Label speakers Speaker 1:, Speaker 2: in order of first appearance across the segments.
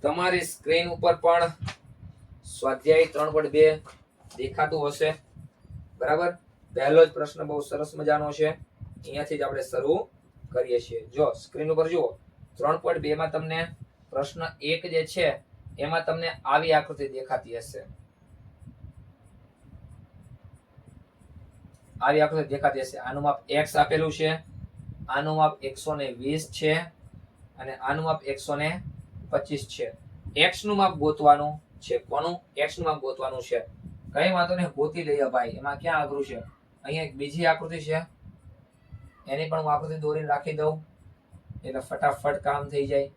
Speaker 1: તમારી સ્ક્રીન ઉપર પણ સ્વાધ્યાય 3.2 દેખાતું હશે, બરાબર. પહેલો જ પ્રશ્ન બહુ સરસ મજાનો છે, અહીંયાથી જ આપણે શરૂ કરીએ છીએ. જો સ્ક્રીન ઉપર જુઓ 3.2 માં તમને પ્રશ્ન 1 જે છે એમાં તમને આવી આકૃતિ દેખાતી હશે, આવી આકૃતિ દેખાતી હશે. આનું માપ x આપેલું છે, આનું માપ 120 છે અને આનું માપ 125 છે. x નું માપ ગોતવાનું છે. કોનું? x નું માપ ગોતવાનું છે. કઈ વાંધો નહીં, ગોતી લઈએ ભાઈ. એમાં ક્યાં અઘરું છે? અહીંયા એક બીજી આકૃતિ છે, એની પણ હું આકૃતિ દોરીને રાખી દઉં એટલે ફટાફટ કામ થઈ જાય.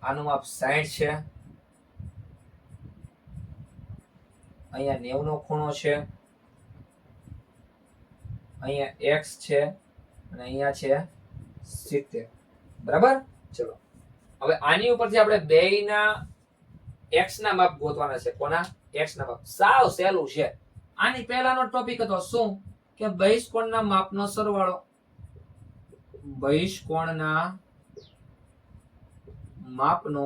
Speaker 1: આનું માપ 60 છે, અહીંયા 90 નો ખૂણો છે, અહીંયા x છે અને અહીંયા છે 70, બરાબર. ચલો હવે આની ઉપરથી આપણે બેયના x ના માપ ગોતવાના છે. કોના? x ના માપ. સાવ સહેલું છે. આની પહેલાનો ટોપિક હતો શું? કે બહિષ્કોણના માપનો સરવાળો. બહિષ્કોણના માપનો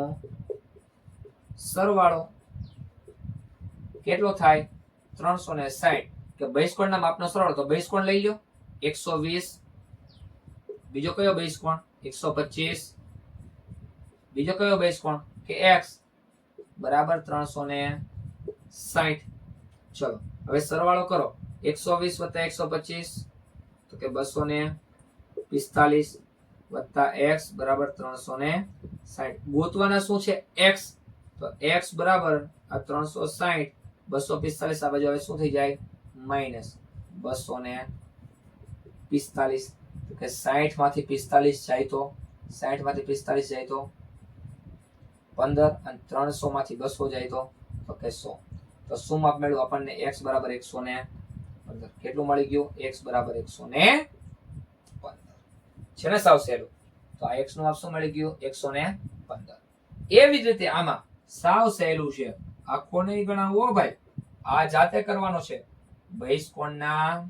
Speaker 1: સરવાળો કેટલો થાય? 360. કે બહિષ્કોણના માપનો સરવાળો, તો બહિષ્કોણ લઈ લો 120. બીજો કયો બહિષ્કોણ? 125. બીજો કયો બહિષ્કોણ? કે x બરાબર 360. ચલો હવે સરવાળો કરો. 120 + 125 તો કે 245 વત્તા x બરાબર 360. ગોતવાના શું છે? x. તો x બરાબર આ 360 245 આ બાજુ હવે શું થઈ જાય? માઈનસ 245. તો કે 60 માંથી 45 જાય તો 60 માંથી 45 જાય તો 15 અને 300 માંથી 200 જાય તો કે 100. તો શું માપ મળ્યું આપણને? x બરાબર 115. કેટલું મળી ગયું? x બરાબર 115 છે ને? સાવ સહેલું. તો આ x નું માપ શું મળી ગયું? 115. એવી જ રીતે આમાં સાવ સહેલું છે, આખો નહીં ગણાવો ભાઈ, આ જાતે કરવાનો છે. બહિષ્કોણના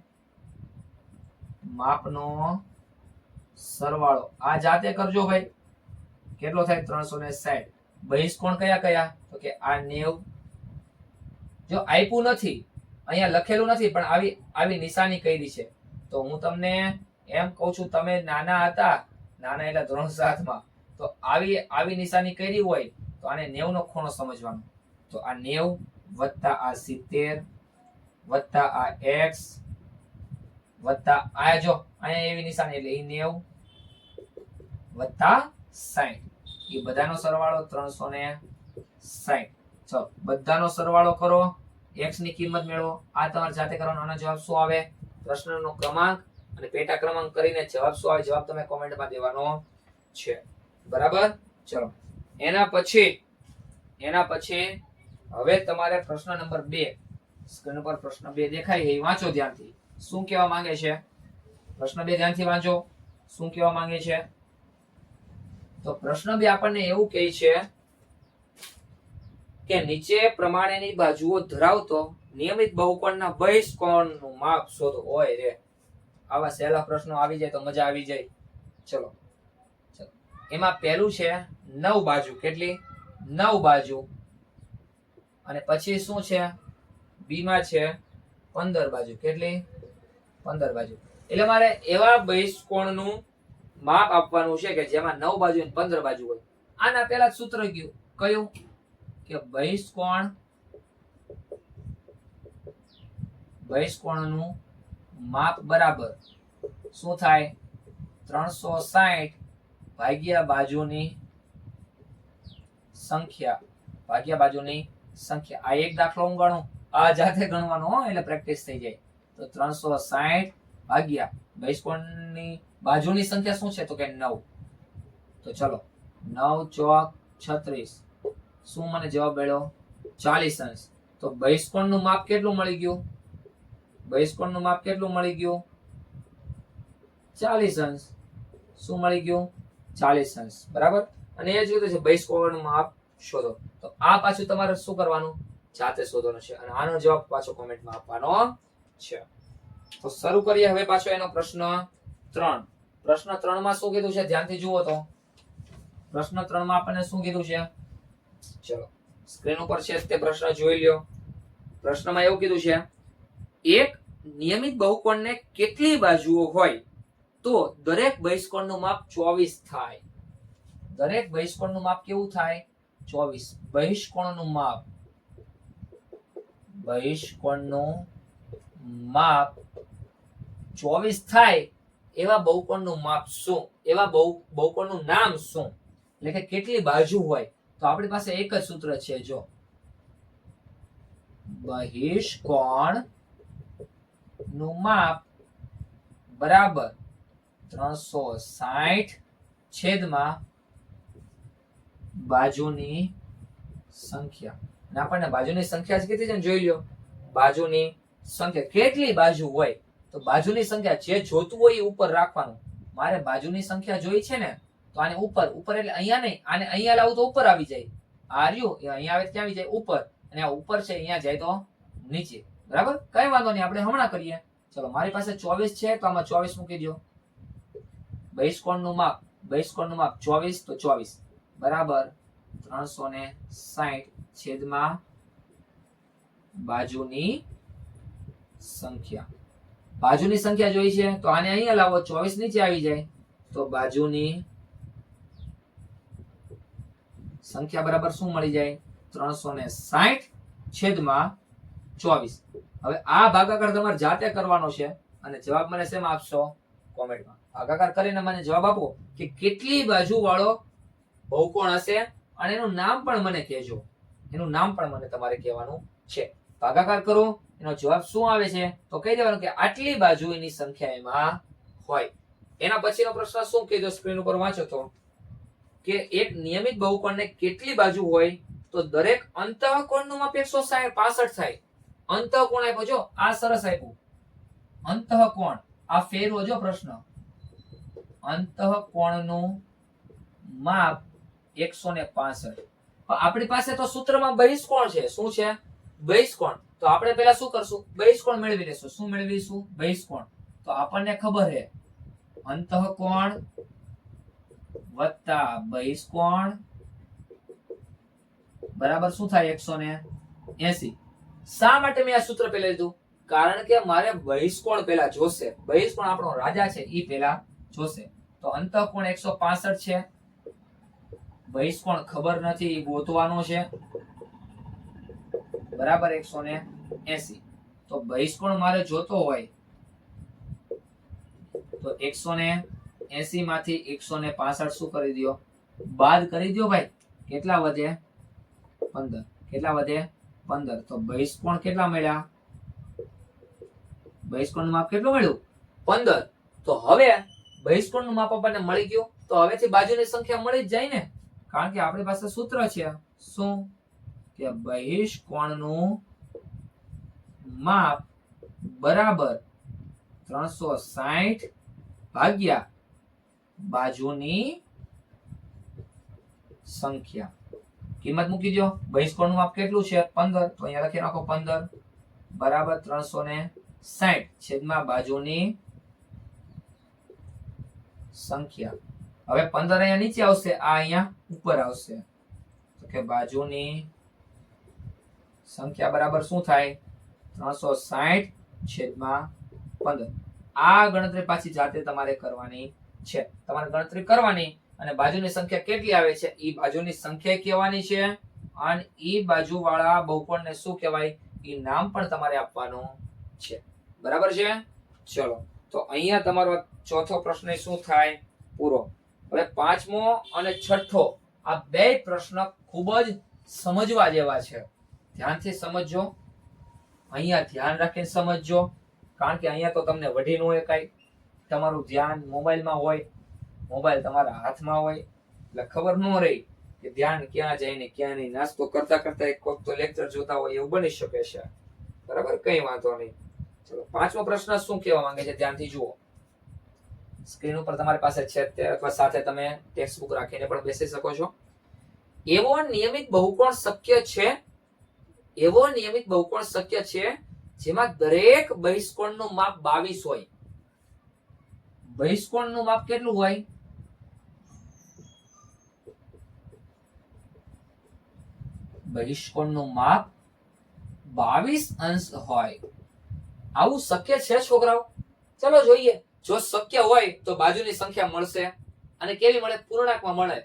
Speaker 1: માપનો સરવાળો આ જાતે કરજો ભાઈ. કેટલો થાય? 360. બહિષ્કોણ કયા કયા? તો કે આ 90. જો આપ્યું નથી, અહીંયા લખેલું નથી, પણ આવી નિશાની કરી છે. તો હું તમને એમ કહું છું, તમે નાના હતા, નાના એટલે ધોરણ 7 માં, તો આવી નિશાની કરી હોય તો આને 90 નો ખૂણો સમજવાનો. તો આ 90 વત્તા આ 70 વત્તા આ x વત્તા આ, જો અહીંયા એવી નિશાની એટલે એ 90 વત્તા 60. એ બધાનો સરવાળો 360. ચલો બધાનો સરવાળો કરો, x ની કિંમત મેળવો. આ તમારે જાતે કરવાનો. આનો જવાબ શું આવે? પ્રશ્નનો ક્રમાંક અને પેટા ક્રમાંક કરીને જવાબ શું આવે, જવાબ તમે કોમેન્ટમાં દેવાનો છે, બરાબર. ચલો એના પછી હવે તમારે પ્રશ્ન નંબર 2 સ્ક્રીન પર પ્રશ્ન 2 દેખાય, એ વાંચો ધ્યાનથી. શું કહેવા માંગે છે? પ્રશ્ન 2 ધ્યાનથી વાંચો. શું કહેવા માંગે છે? તો પ્રશ્ન 2 આપણને એવું કહે છે કે નીચે પ્રમાણેની બાજુઓ ધરાવતો નિયમિત બહુકોણના બહિષ્કોણનું માપ શોધો. ઓય રે, આવા સહેલા પ્રશ્નો આવી જાય તો મજા આવી જાય. ચલો એમાં પહેલું છે 9 બાજુ. કેટલી? 9 બાજુ. અને પછી શું છે? બી માં છે 15 બાજુ. કેટલી? 15 બાજુ. એટલે મારે એવા બહિષ્કોણનું માપ આપવાનું છે કે જેમાં 9 બાજુ અને 15 બાજુ હોય. આના પહેલા સૂત્ર ગયું કયું? કે બહિષ્કોણનું માપ બરાબર શું થાય? 360 ભાગ્યા બાજુની સંખ્યા. આ એક દાખલો હું ગણું, આ જાતે ગણવાનો હો, એટલે પ્રેક્ટિસ થઈ જાય. તો 360 ભાગ્યા બહિષ્કોણની બાજુની સંખ્યા શું છે? તો કે 9. તો ચલો 9 ચોક 36. શું મને જવાબ મળ્યો? 40 અંશ. તો બહિષ્કોણનું માપ કેટલું મળી ગયું? 40 અંશ. શું મળી ગયું? 40 અંશ, બરાબર. અને એ જ રીતે છે બહિષ્કોણનું માપ શોધો. તો આ પાછું તમારે શું કરવાનું? જાતે શોધવાનું છે. અને આનો જવાબ પાછો કોમેન્ટમાં આપવાનો છે. તો શરૂ કરીએ હવે પાછો એનો પ્રશ્ન 3. પ્રશ્ન 3 માં શું કીધું છે? ધ્યાનથી જુઓ તો પ્રશ્ન 3 માં આપણને શું કીધું છે? ચલો સ્ક્રીન ઉપર છે તે પ્રશ્ન જોઈ લ્યો. પ્રશ્નમાં એવું કીધું છે, એક નિયમિત બહુકોણને કેટલી બાજુઓ હોય તો દરેક બહિષ્કોણનું માપ 24 થાય? દરેક બહિષ્કોણનું માપ કેવું થાય? 24. બહિષ્કોણનું માપ 24 થાય એવા બહુકોણનું માપ શું? એવા બહુકોણનું નામ શું? એટલે કે કેટલી બાજુ હોય? તો આપણી પાસે એક જ સૂત્ર છે, જો બહિષ્કોણ નું માપ બરાબર 360 છેદમાં બાજુની સંખ્યા. અને આપણને બાજુની સંખ્યા જ કીધી છે ને, જોઈ લ્યો બાજુની સંખ્યા. કેટલી બાજુ હોય? તો બાજુની સંખ્યા જે જોતું હોય એ ઉપર રાખવાનું. મારે બાજુની સંખ્યા જોઈ છે ને, તો આને ઉપર એટલે અહીંયા નહીં, આને અહીંયા લાવું તો ઉપર આવી જાય. આ રહ્યું એ અહીંયા આવે ક્યાં આવી જાય? ઉપર. અને આ ઉપર છે અહીંયા જાય તો નીચે. બરાબર, કઈ વાંધો નહીં, આપણે હમણાં કરીએ. ચલો મારી પાસે 24 છે તો આમાં 24 મૂકી દો. બહિષ્કોણનું માપ 24 તો 24 બરાબર 360 છેદમાં બાજુની સંખ્યા. બાજુની સંખ્યા જોઈ છે તો આને અહીંયા લાવો, 24 નીચે આવી જાય તો બાજુની સંખ્યા બરાબર શું મળી જાય? 360 છેદમાં 24. હવે આ ભાગાકાર તમારે જાતે કરવાનો છે અને જવાબ મને શેમાં આપશો? કોમેન્ટમાં. ભાગાકાર કરીને મને જવાબ આપો કે કેટલી બાજુ વાળો બહુકોણ હશે અને એનું નામ પણ મને કહેજો. એનું નામ પણ મને તમારે કહેવાનું છે. ભાગાકાર કરો, એનો જવાબ શું આવે છે તો કહી દેવાનું કે આટલી બાજુ એની સંખ્યા એમાં હોય. એના પછીનો પ્રશ્ન શું કીધો સ્ક્રીન ઉપર વાંચો તો, કે એક નિયમિત બહુકોણને કેટલી બાજુ હોય તો દરેક અંતઃકોણનું માપ 165 થાય. અંતઃકોણ આપ્યો, જો આ સરસ આપ્યું અંતઃકોણ. આ ફેરવો જો પ્રશ્ન. અંતઃકોણનું માપ 165. આપણી પાસે તો સૂત્રમાં બહિષ્કોણ છે. શું છે? બહિષ્કોણ. તો આપણે પહેલા શું કરશું? બહિષ્કોણ મેળવી લેશું. શું મેળવીશું? બહિષ્કોણ. તો આપણને ખબર છે અંતઃકોણ વત્તા બહિષ્કોણ બરાબર શું થાય? 180. શા માટે મેં આ સૂત્ર પહેલા લીધું? કારણ કે મારે બહિષ્કોણ પહેલા જોશે. બહિષ્કોણ આપણો રાજા છે ઈ પહેલા જોશે. તો અંતઃકોણ 165 છે, બહિષ્કોણ ખબર નથી, ઈ ગોતવાનો છે બરાબર 180. તો બહિષ્કોણ મારે જોતો હોય તો 180 માંથી 165 શું કરી દો? બાદ કરી દો ભાઈ. કેટલા વધે? 15. કેટલા વધે? 15. તો બહિષ્કોણ કેટલા મળ્યા? બહિષ્કોણનું માપ કેટલું મળ્યું? 15. તો હવે બહિષ્કોણનું માપ આપણને મળી ગયું તો હવેથી બાજુની સંખ્યા મળી જ જાય ને, કારણ કે આપણી પાસે સૂત્ર છે શું? કે બહિષ્કોણનું માપ બરાબર 360 ભાગ્યા બાજુની સંખ્યા. કિંમત મૂકી દો. બહિષ્કોણનું માપ કેટલું છે? 15. તો અહીંયા લખી નાખો 15 બરાબર 360 છેદમાં બાજુની સંખ્યા. હવે 15 અહીંયા નીચે આવશે, આ અહીંયા ઉપર આવશે. તો કે બાજુની સંખ્યા બરાબર શું થાય? 360 છેદમાં 15. આ ગણતરી પાછી જાતે તમારે કરવાની છે. તમારે ગણતરી કરવાની અને બાજુની સંખ્યા કેટલી આવે છે ઈ બાજુની સંખ્યા કહેવાની છે અને ઈ બાજુ વાળા બહુકોણને શું કહેવાય ઈ નામ પણ તમારે આપવાનું છે. બરાબર છે? ચલો તો અહીંયા તમારો ચોથો પ્રશ્ન શું થાય? પૂરો. હવે પાંચમો અને છઠ્ઠો આ બે પ્રશ્ન ખૂબ જ સમજવા જેવા છે. ધ્યાનથી સમજજો. અહીંયા ધ્યાન રાખીને સમજજો, કારણ કે અહીંયા તો તમને વઢી ન હોય કાંઈ. તમારું ધ્યાન મોબાઈલમાં હોય, મોબાઈલ તમારા હાથમાં હોય એટલે ખબર ન રહી કે ધ્યાન ક્યાં જાય ને ક્યાં નહીં. નાસ્તો કરતા કરતા એક વખત તો લેક્ચર જોતા હોય એવું બની શકે છે. બરાબર, કઈ વાંધો નહીં. ચલો પાંચમો પ્રશ્ન શું કહેવા માંગે છે ધ્યાનથી જુઓ. સ્ક્રીન ઉપર તમારી પાસે છે તે અથવા સાથે તમે ટેક્સ્ટ બુક રાખીને પણ બેસી શકો છો. એવો નિયમિત બહુકોણ શક્ય છે, એવો નિયમિત બહુકોણ શક્ય છે જેમાં દરેક બહિષ્કોણનું માપ 22 હોય. બહિષ્કોણનું માપ કેટલું હોય? બહિષ્કોણનું માપ 22 અંશ હોય. આવું શક્ય છે છોકરાઓ? ચલો જોઈએ. જો શક્ય હોય તો બાજુની સંખ્યા મળશે. અને કેવી મળે? પૂર્ણાંકમાં મળે,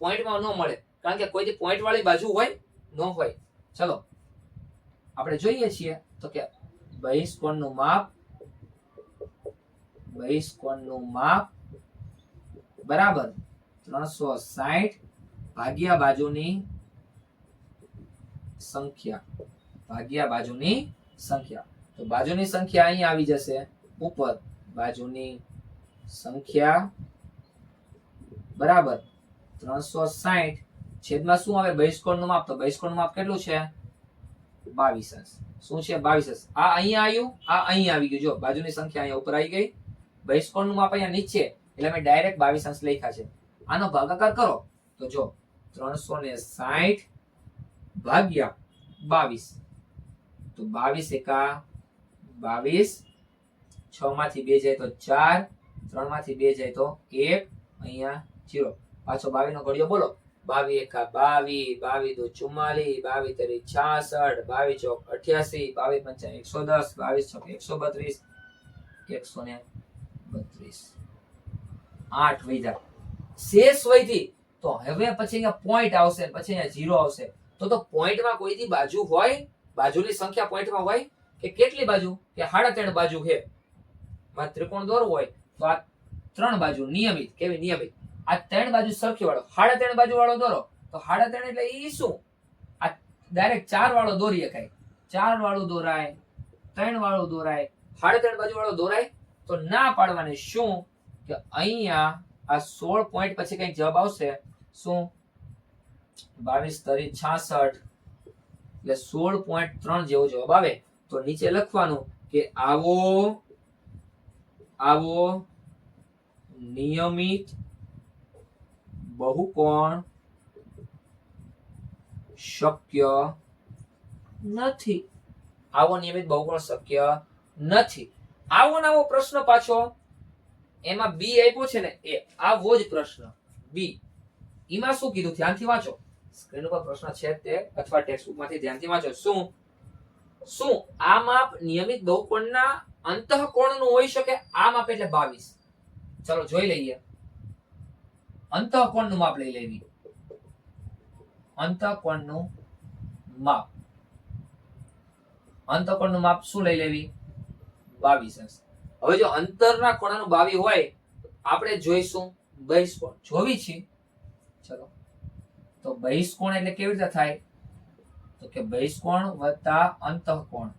Speaker 1: પોઈન્ટમાં ન મળે. કારણ કે કોઈ પોઈન્ટ વાળી બાજુ હોય ન હોય. ચલો આપણે જોઈએ છીએ તો કે બહિષ્કોણનું માપ બરાબર 360 ભાગ્યા બાજુની સંખ્યા. તો બાજુની સંખ્યા અહીં આવી જશે ઉપર. બાજુની સંખ્યા બરાબર 360 છેદમાં શું આવે? બહિષ્કોણનું માપ. તો બહિષ્કોણનું માપ કેટલું છે? 22 અંશ. શું છે? 22 અંશ. આ અહીંયા આવ્યું, આ અહીં આવી ગયું. જો બાજુની સંખ્યા અહીંયા ઉપર આવી ગઈ, બહિષ્કોણનું માપ અહીંયા નીચે, એટલે મેં ડાયરેક્ટ 22 અંશ લખ્યા છે. આનો ભાગાકાર કરો તો જો 360 ભાગ્યા 22. તો 22 એકા 22, 6 માંથી 2 જાય તો 4, 3 માંથી 2 જાય તો 1, અહીંયા 0. પાછો 22 નો ઘડિયો બોલો. 22 એકા 22, 22 દુ 44, 22 તરી 66, 22 ચોક 88, 22 પંચા 110, 22 ચોક 132, 132. 8 વૈધા શેષ વૈધી. તો હવે પછી અહીંયા પોઈન્ટ આવશે, પછી અહીંયા 0 આવશે. તો પોઈન્ટમાં કોઈથી બાજુ હોય? બાજુની સંખ્યા પોઈન્ટમાં હોય કે કેટલી બાજુ? કે 3.5 બાજુ છે. માં ત્રિકોણ દોરવો હોય તો આ 3 બાજુ નિયમિત. કેવી નિયમિત? આ 3 બાજુ સરખી વાળો 3.5 બાજુ વાળો દોરો તો 3.5 એટલે ઈ શું? આ ડાયરેક્ટ 4 વાળો દોરી શકાય. 4 વાળું દોરાય, 3 વાળું દોરાય, 3.5 બાજુ વાળો દોરાય? તો ના પાડવાની. શું કે અહીંયા આ 16 પોઈન્ટ પછી કઈક જવાબ આવશે. શું? 22 તરી 66 એટલે 16.3 જેવો જવાબ આવે. તો નીચે લખવાનું કે આવો નિયમિત બહુકોણ શક્ય નથી. આવો નિયમિત બહુકોણ શક્ય નથી. આવો નવો પ્રશ્ન પાછો એમાં બી આપ્યો છે ને, એ આવો જ પ્રશ્ન બી. એમાં શું કીધું? ધ્યાનથી વાંચો. સ્ક્રીન ઉપર પ્રશ્ન છે તે, અથવા ટેક્સ્ટબુક માંથી ધ્યાનથી વાંચો. શું આ માપ નિયમિત બહુકોણના અંતઃકોણનું હોઈ શકે? આ માપ એટલે 22. ચલો જોઈ લઈએ. અંતઃકોણનું માપ લઈ લેવી. અંતઃકોણનું માપ શું લઈ લેવી? 22 અંશ. હવે જો અંતરના ખૂણાનું 22 હોય આપણે જોઈશું બહિષ્કોણ જોવી છે. ચલો તો બહિષ્કોણ એટલે કેવી રીતે થાય? તો કે બહિષ્કોણ વત્તા અંતઃકોણ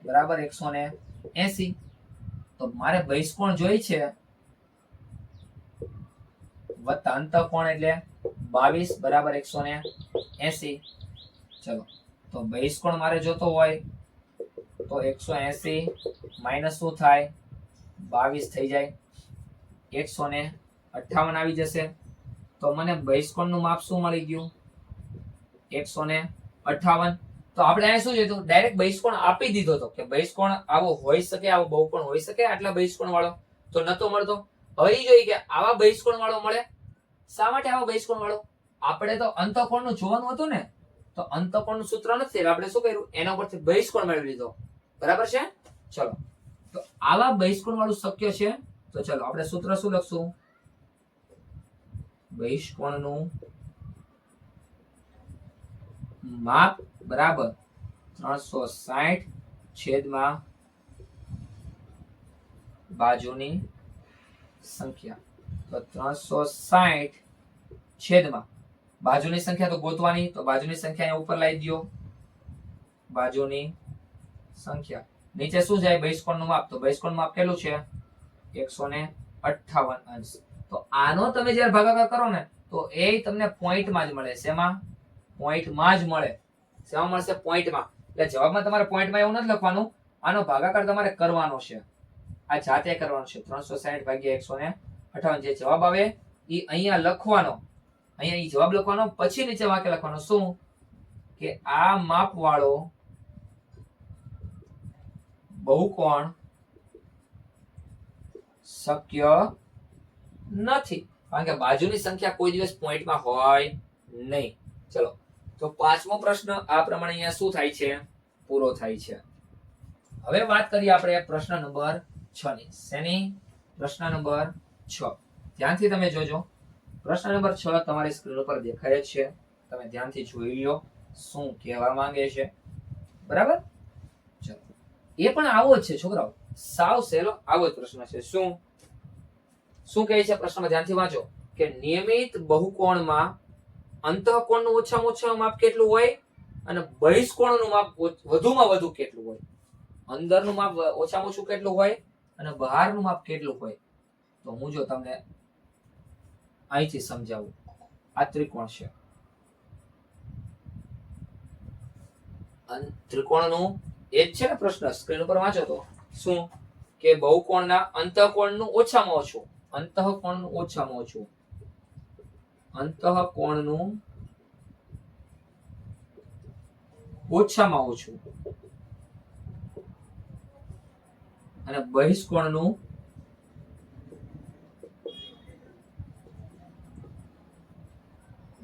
Speaker 1: બરાબર 180. તો મારે બહિષ્કોણ જોઈ છે વત્તા અંતઃકોણ એટલે 22 બરાબર 180. ચલો તો બહિષ્કોણ મારે જોતો હોય તો 180 માઇનસ શું થાય? 22 થઈ જાય, 158 આવી જશે. તો મને બહિષ્કોણનું માપ શું મળી ગયું? 158. તો આપણે અહીંયા શું જોઈતું? ડાયરેક્ટ બહિષ્કોણ આપી દીધો હતો કે બહિષ્કોણ આવો હોઈ શકે, આવો બહુકોણ હોઈ શકે આટલા બહિષ્કોણ વાળો. તો નતો મળતો. હવે એ જોઈએ કે આવા બહિષ્કોણ વાળો મળે. શા માટે આવા બહિષ્કોણ વાળો? આપણે તો અંતઃકોણનું જોવાનું હતું ને. તો અંતઃકોણનું સૂત્ર નથી, આપણે શું કર્યું? એના ઉપરથી બહિષ્કોણ મેળવી લીધો. બરાબર છે? ચલો તો આવા બહિષ્કોણ વાળું શક્ય છે. તો ચલો આપણે સૂત્ર શું લખશું? બહિષ્કોણનું માપ બરાબર 360 છેદમાં બાજુની સંખ્યા. તો 360 છેદમાં બાજુની સંખ્યા તો ગોતવાની. તો બાજુની સંખ્યા ઉપર લાવી દો. બાજુની સંખ્યા નીચે શું જાય? બહિષ્કોણનું માપ. તો બહિષ્કોણનું માપ કેટલું છે? 158 અંશ. તો આનો તમે જ્યારે ભાગાકાર કરો ને તો એ તમને પોઈન્ટમાં જ મળે. શેમાં? પોઈન્ટમાં જ મળે. શેમાં મળશે? પોઈન્ટમાં. એટલે જવાબમાં તમારે પોઈન્ટમાં એવું નથી લખવાનું, આનો ભાગાકાર તમારે કરવાનો છે. આ જાતે કરવાનો છે. 360 ભાગ્યા 158 જે જવાબ આવે એ અહીંયા લખવાનો. અહીંયા એ જવાબ લખવાનો, પછી નીચે વાક્ય લખવાનો. શું? કે આ માપ વાળો બહુકોણ શક્ય નથી. કારણ કે બાજુની સંખ્યા કોઈ દિવસ પોઈન્ટમાં હોય નહીં. ચલો, તો પાંચમો પ્રશ્ન આ પ્રમાણે અહીંયા શું થાય છે, પૂરો થાય છે. હવે વાત કરીએ આપણે પ્રશ્ન નંબર 6 ની. શેની? પ્રશ્ન નંબર 6. ધ્યાનથી તમે જોજો. પ્રશ્ન નંબર 6 તમારી સ્ક્રીન ઉપર દેખાય જ છે. તમે ધ્યાનથી જોઈ લો શું કહેવા માંગે છે. બરાબર? ચલો, એ પણ આવો જ છે છોકરાઓ, સાવ સહેલો આવો જ પ્રશ્ન છે. શું કહે છે પ્રશ્નમાં? ધ્યાનથી વાંચો કે નિયમિત બહુકોણમાં અંતઃકોણનું ઓછામાં ઓછું માપ કેટલું હોય અને બહિષ્કોણનું માપ વધુમાં વધુ કેટલું હોય. અંદરનું માપ ઓછામાં ઓછું કેટલું હોય અને બહારનું માપ કેટલું હોય. તો હું જો તમને અહીંથી સમજાવું. આ ત્રિકોણ છે, ત્રિકોણનું એ જ છે ને પ્રશ્ન, સ્ક્રીન ઉપર વાંચો તો શું કે બહુકોણના અંતઃકોણનું ઓછામાં ઓછું, અંતઃકોણનું ઓછામાં ઓછું, અંતઃકોણનું ઓછામાં ઓછું અને બહિષ્કોણનું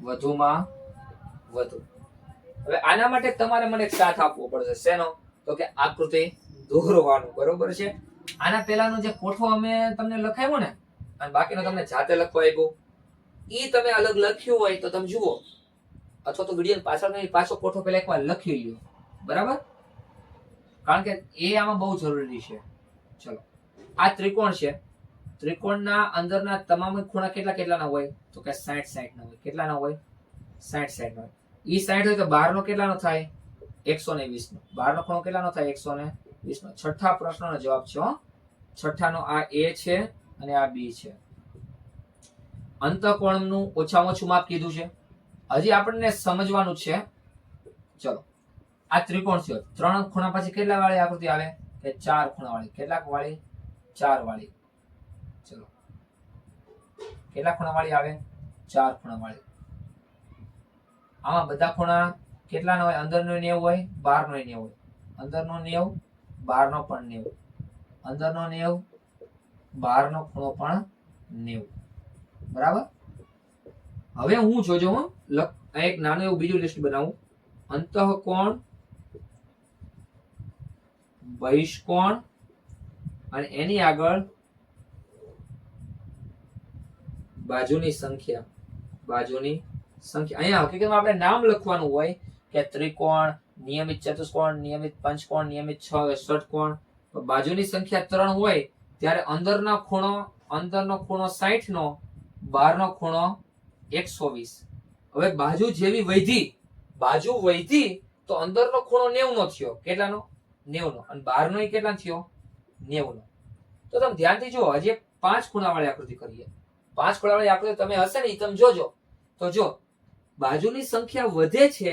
Speaker 1: વધુમાં વધુ. હવે આના માટે તમારે મને એક સાથ આપવો પડશે. શેનો? તો કે આકૃતિ દોરવાનું. બરોબર છે? આના પહેલાનો જે કોઠો અમે તમને લખાવ્યો ને અને બાકીનો તમને જાતે લખવા આપ્યો, ઈ તમે અલગ લખ્યું હોય તો તમે જુઓ, અથવા તો વિડીયો પાછળ પાછો કોઠો પહેલા એકવાર લખી લ્યો. બરાબર? કારણ કે એ આમાં બહુ જરૂરી છે. ચલો, આ ત્રિકોણ છે. ત્રિકોણના અંદરના તમામ ખૂણા કેટલાના હોય? તો કે 60 ના હોય. કેટલાના હોય? 60 ના હોય. ઈ 60 હોય તો બહારનો કેટલાનો થાય? 120 નો. બહારનો ખૂણો કેટલાનો થાય? 120 નો. છઠ્ઠા પ્રશ્નનો જવાબ છે હો. છઠ્ઠાનો આ A છે અને આ B છે. અંતઃકોણનું ઓછામાં ઓછું માપ કીધું છે. હજી આપણને સમજવાનું છે. ચલો, આ ત્રિકોણ છે. 3 ખૂણા પછી કેટલા વાળી આકૃતિ આવે? કે 4 ખૂણા વાળી. કેટલા વાળી? 4 વાળી. ચલો, કેટલા ખૂણા વાળી આવે? 4 ખૂણા વાળી. આમાં બધા ખૂણા કેટલાના હોય? અંદરનો 90 હોય, બહારનો 90 હોય. અંદરનો 90, બહારનો પણ 90. અંદરનો 90, બહારનો ખૂણો પણ 90. બરાબર? હવે હું જોજો એક નાનું એવું બીજું લિસ્ટ બનાવું. અંતઃકોણ, બહિષ્કોણ અને એની આગળ બાજુની સંખ્યા. બાજુની સંખ્યા. અહીંયા હકીકતમાં આપણે નામ લખવાનું હોય કે ત્રિકોણ, નિયમિત ચતુષ્કોણ, નિયમિત પંચકોણ, નિયમિત ષટકોણ. બાજુની સંખ્યા 3 હોય ત્યારે અંદરનો ખૂણો 60 નો, બહારનો ખૂણો 120. હવે બાજુ જેવી વૈધી તો અંદરનો ખૂણો 90 નો થયો. કેટલાનો? 90 નો. અને બહારનો કેટલા થયો? 90 નો. તો તમે ધ્યાનથી જુઓ. હજી 5 ખૂણા વાળી આકૃતિ કરીએ. 5 ખૂણા વાળી આકૃતિ તમે હશે ને, તમે જોજો. તો જો બાજુની સંખ્યા વધે છે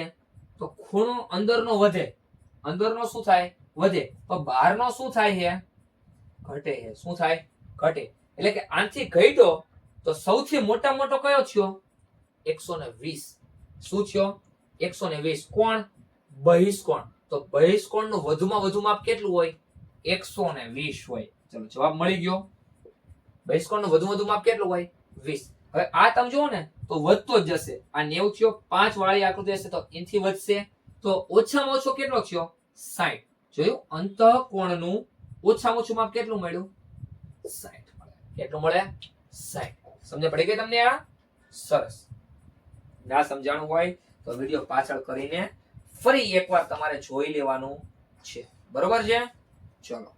Speaker 1: તો ખૂણો અંદરનો વધે. અંદરનો શું થાય? વધે. પણ બહારનો શું થાય છે? ઘટે છે. શું થાય? ઘટે. એટલે કે આનાથી ઘટ્યો તો સૌથી મોટો કયો થયો? 120. શું થયો? 120. કોણ? બહિષ્કોણ. તો બહિષ્કોણનું વધુમાં વધુ માપ કેટલું હોય? 120 હોય. ચલો, જવાબ મળી ગયો. બહિષ્કોણનું વધુમાં વધુ માપ કેટલું હોય? 20. હવે આ તમે જુઓ ને તો વધતો જ જશે. આ 90 થયો, 5 વાળી આકૃતિ હશે તો એનથી વધશે. તો ઓછામાં ઓછો કેટલો થયો? 60. જોયું? અંતઃકોણનું ઓછામાં ઓછું માપ કેટલું મળ્યું? 60 મળે. કેટલું મળે? 60. સમજ પડી ગઈ તમને? આ સરસ. ના સમજાણું હોય તો વિડીયો પાછળ કરીને ફરી એકવાર તમારે જોઈ લેવાનું છે. બરોબર છે? ચલો.